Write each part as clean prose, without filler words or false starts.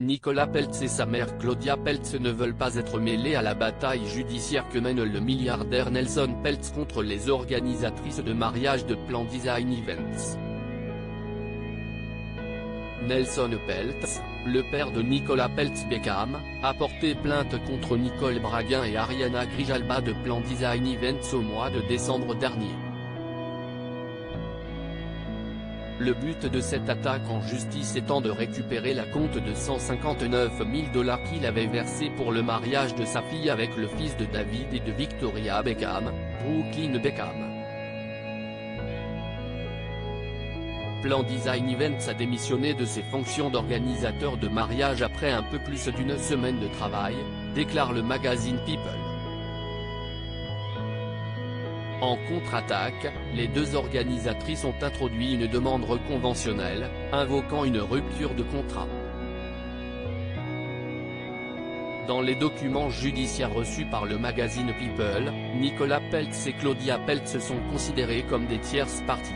Nicolas Peltz et sa mère Claudia Peltz ne veulent pas être mêlés à la bataille judiciaire que mène le milliardaire Nelson Peltz contre les organisatrices de mariage de Plan Design Events. Nelson Peltz, le père de Nicolas Peltz Beckham, a porté plainte contre Nicole Braguin et Ariana Grijalba de Plan Design Events au mois de décembre dernier. Le but de cette attaque en justice étant de récupérer la compte de 159 000 $ qu'il avait versé pour le mariage de sa fille avec le fils de David et de Victoria Beckham, Brooklyn Beckham. Plan Design Events a démissionné de ses fonctions d'organisateur de mariage après un peu plus d'une semaine de travail, déclare le magazine People. En contre-attaque, les deux organisatrices ont introduit une demande reconventionnelle, invoquant une rupture de contrat. Dans les documents judiciaires reçus par le magazine People, Nicolas Peltz et Claudia Peltz sont considérés comme des tierces parties.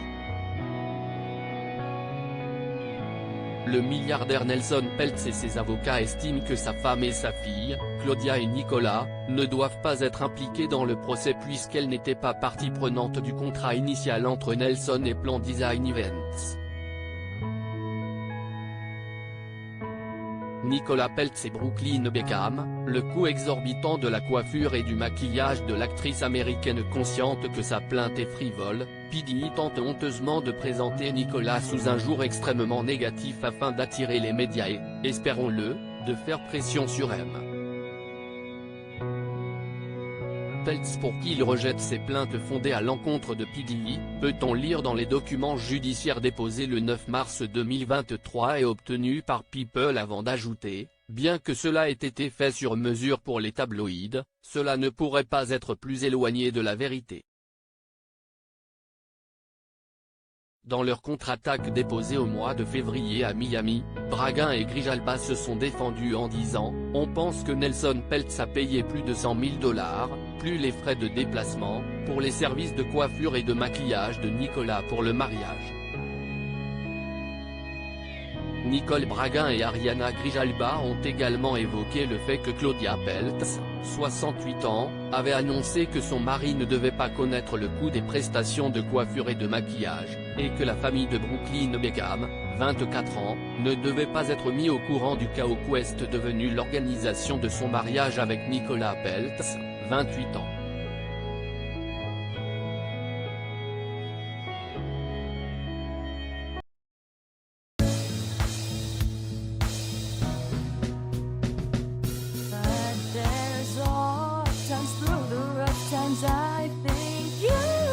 Le milliardaire Nelson Peltz et ses avocats estiment que sa femme et sa fille, Claudia et Nicolas, ne doivent pas être impliquées dans le procès puisqu'elles n'étaient pas partie prenante du contrat initial entre Nelson et Plan Design Events. Nicolas Peltz et Brooklyn Beckham, le coût exorbitant de la coiffure et du maquillage de l'actrice américaine consciente que sa plainte est frivole, P. tente honteusement de présenter Nicolas sous un jour extrêmement négatif afin d'attirer les médias et, espérons-le, de faire pression sur M. Peltz pour qui il rejette ses plaintes fondées à l'encontre de P. peut-on lire dans les documents judiciaires déposés le 9 mars 2023 et obtenus par People avant d'ajouter, bien que cela ait été fait sur mesure pour les tabloïds, cela ne pourrait pas être plus éloigné de la vérité. Dans leur contre-attaque déposée au mois de février à Miami, Braguin et Grijalba se sont défendus en disant « On pense que Nelson Peltz a payé plus de 100 000 $, plus les frais de déplacement, pour les services de coiffure et de maquillage de Nicolas pour le mariage. » Nicole Braguin et Ariana Grijalba ont également évoqué le fait que Claudia Peltz, 68 ans, avait annoncé que son mari ne devait pas connaître le coût des prestations de coiffure et de maquillage, et que la famille de Brooklyn Beckham, 24 ans, ne devait pas être mis au courant du chaos qu'est devenu l'organisation de son mariage avec Nicolas Peltz, 28 ans. I think you